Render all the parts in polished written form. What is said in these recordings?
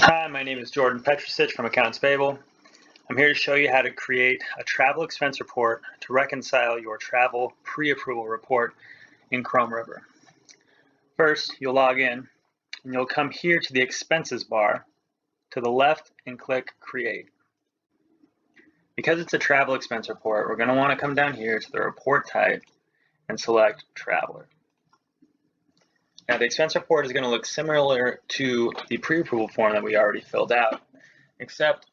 Hi, my name is Jordan Petrusich from Accounts Payable. I'm here to show you how to create a travel expense report to reconcile your travel pre-approval report in Chrome River. First, you'll log in and you'll come here to the expenses bar to the left and click Create. Because it's a travel expense report, we're going to want to come down here to the report type and select Traveler. Now the expense report is going to look similar to the pre-approval form that we already filled out, except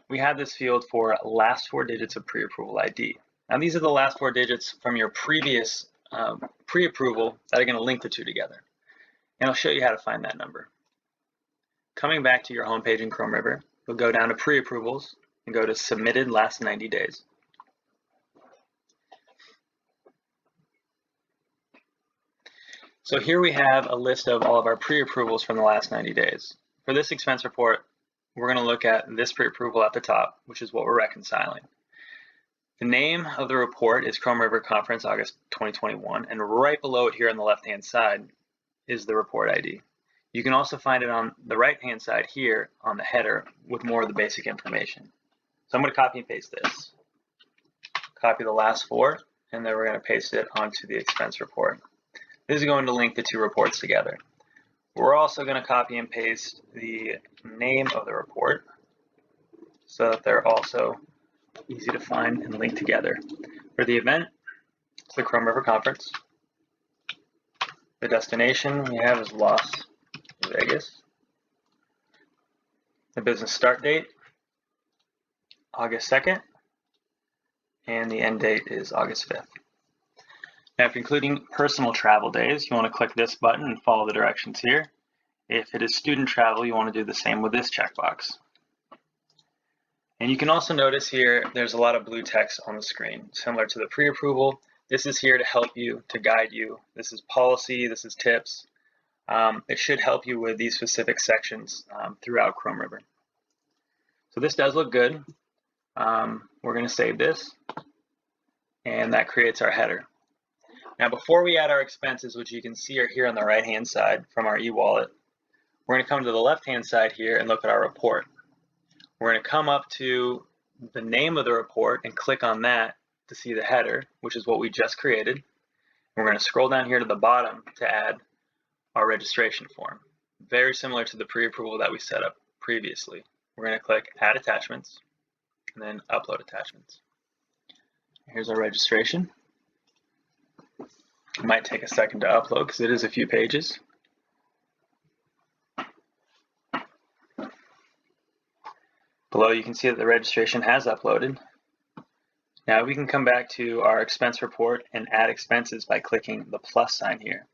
we have this field for last 4 digits of pre-approval ID. Now these are the last 4 digits from your previous pre-approval that are going to link the two together. And I'll show you how to find that number. Coming back to your home page in Chrome River, you'll go down to pre-approvals and go to submitted last 90 days. So here we have a list of all of our pre-approvals from the last 90 days. For this expense report, we're going to look at this pre-approval at the top, which is what we're reconciling. The name of the report is Chrome River Conference August 2021, and right below it here on the left-hand side is the report ID. You can also find it on the right-hand side here on the header with more of the basic information. So I'm going to copy and paste this. Copy the last 4, and then we're going to paste it onto the expense report. This is going to link the two reports together. We're also going to copy and paste the name of the report so that they're also easy to find and link together. For the event, it's the Chrome River Conference. The destination we have is Las Vegas. The business start date, August 2nd, and the end date is August 5th. Now, if you're including personal travel days, you want to click this button and follow the directions here. If it is student travel, you want to do the same with this checkbox. And you can also notice here, there's a lot of blue text on the screen, similar to the pre-approval. This is here to help you, to guide you. This is policy, this is tips. It should help you with these specific sections throughout Chrome River. So this does look good. We're going to save this, and that creates our header. Now, before we add our expenses, which you can see are here on the right-hand side from our e-wallet, we're going to come to the left-hand side here and look at our report. We're going to come up to the name of the report and click on that to see the header, which is what we just created. We're going to scroll down here to the bottom to add our registration form. Very similar to the pre-approval that we set up previously. We're going to click Add Attachments and then Upload Attachments. Here's our registration. It might take a second to upload because it is a few pages. Below you can see that the registration has uploaded. Now we can come back to our expense report and add expenses by clicking the plus sign here.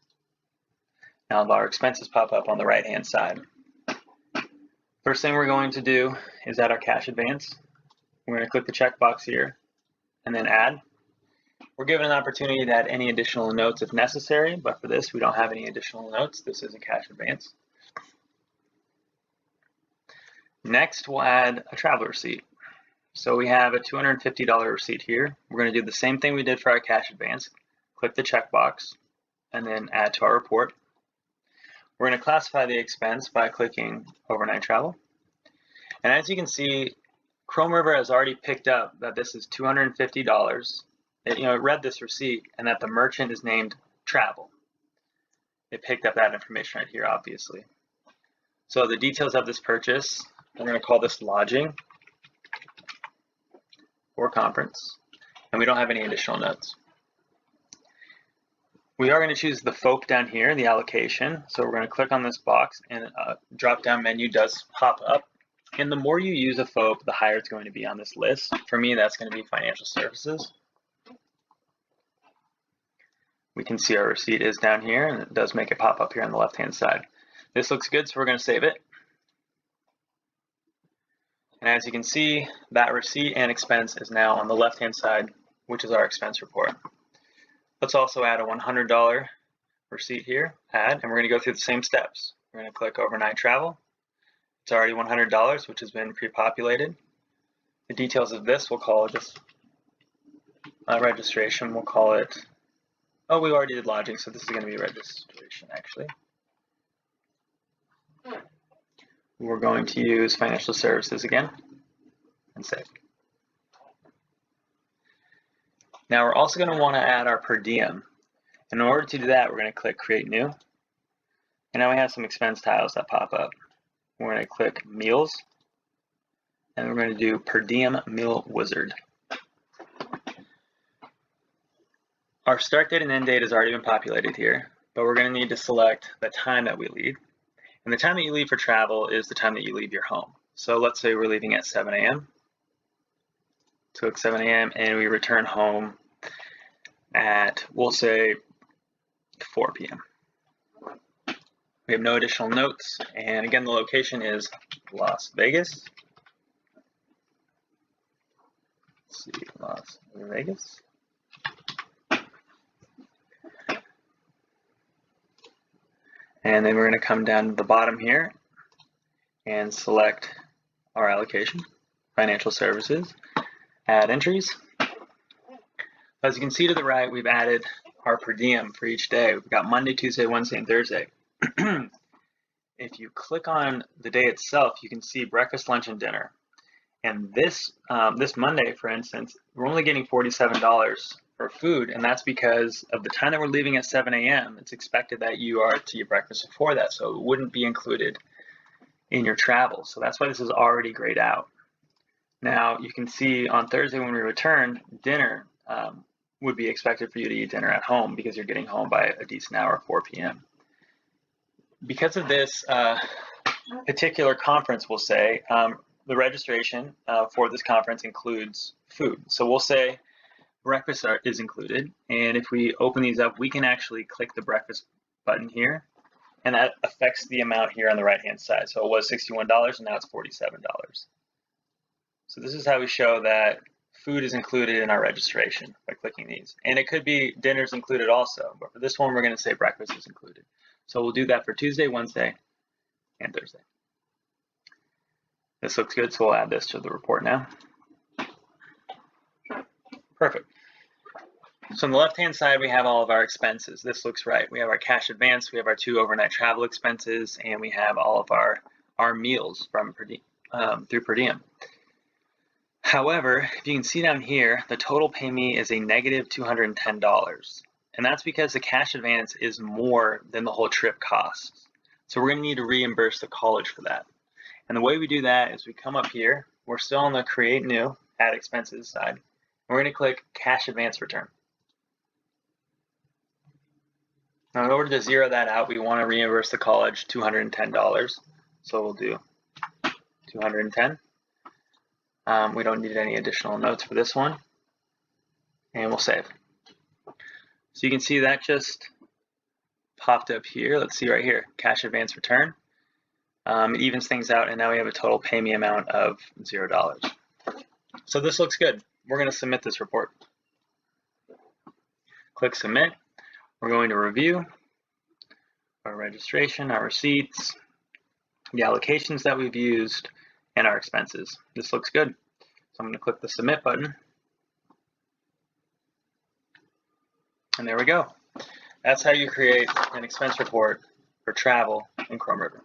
Now our expenses pop up on the right hand side. First thing we're going to do is add our cash advance. We're going to click the checkbox here and then add. We're given an opportunity to add any additional notes if necessary, but for this we don't have any additional notes. This is a cash advance. Next we'll add a travel receipt. So we have a $250 receipt here. We're going to do the same thing we did for our cash advance. Click the checkbox and then add to our report. We're going to classify the expense by clicking overnight travel. And as you can see, Chrome River has already picked up that this is $250. It read this receipt and that the merchant is named Travel. It picked up that information right here, obviously. So the details of this purchase, we're going to call this lodging or conference, and we don't have any additional notes. We are going to choose the FOAP down here, the allocation. So we're going to click on this box and a drop-down menu does pop up. And the more you use a FOAP, the higher it's going to be on this list. For me, that's going to be financial services. We can see our receipt is down here, and it does make it pop up here on the left-hand side. This looks good, so we're going to save it. And as you can see, that receipt and expense is now on the left-hand side, which is our expense report. Let's also add a $100 receipt here, add, and we're going to go through the same steps. We're going to click overnight travel. It's already $100, which has been pre-populated. The details of this, we'll call it just registration. We'll call it, oh, we already did lodging, so this is going to be registration actually. We're going to use financial services again and save. Now we're also going to want to add our per diem. In order to do that, we're going to click Create New. And now we have some expense tiles that pop up. We're going to click Meals, and we're going to do Per Diem Meal Wizard. Our start date and end date has already been populated here, but we're going to need to select the time that we leave. And the time that you leave for travel is the time that you leave your home. So let's say we're leaving at 7 a.m. Took 7 a.m. and we return home at, we'll say, 4 p.m. We have no additional notes, and again, the location is Las Vegas. Let's see, Las Vegas. And then we're going to come down to the bottom here and select our allocation, financial services, add entries. As you can see to the right, we've added our per diem for each day. We've got Monday, Tuesday, Wednesday, and Thursday. If you click on the day itself, you can see breakfast, lunch, and dinner. And this Monday, for instance, we're only getting $47 for food, and that's because of the time that we're leaving at 7 a.m. It's expected that you are to eat breakfast before that, so it wouldn't be included in your travel. So that's why this is already grayed out. Now, you can see on Thursday when we return, dinner would be expected for you to eat dinner at home because you're getting home by a decent hour, 4 p.m. Because of this particular conference, we'll say, the registration for this conference includes food. So we'll say breakfast is included, and if we open these up, we can actually click the breakfast button here, and that affects the amount here on the right-hand side. So it was $61, and now it's $47. So this is how we show that food is included in our registration by clicking these. And it could be dinner's included also, but for this one, we're going to say breakfast is included. So we'll do that for Tuesday, Wednesday, and Thursday. This looks good, so we'll add this to the report now. Perfect. So on the left-hand side, we have all of our expenses. This looks right. We have our cash advance, we have our 2 overnight travel expenses, and we have all of our meals from through per diem. However, if you can see down here, the total pay me is a negative $210. And that's because the cash advance is more than the whole trip costs. So we're going to need to reimburse the college for that. And the way we do that is we come up here, we're still on the Create New, Add Expenses side. We're going to click Cash Advance Return. Now in order to zero that out, we want to reimburse the college $210. So we'll do 210. We don't need any additional notes for this one. And we'll save. So you can see that just popped up here. Let's see right here, Cash Advance Return. It evens things out, and now we have a total pay me amount of $0. So this looks good. We're going to submit this report. Click Submit. We're going to review our registration, our receipts, the allocations that we've used, and our expenses. This looks good. So I'm going to click the Submit button. And there we go. That's how you create an expense report for travel in Chrome River.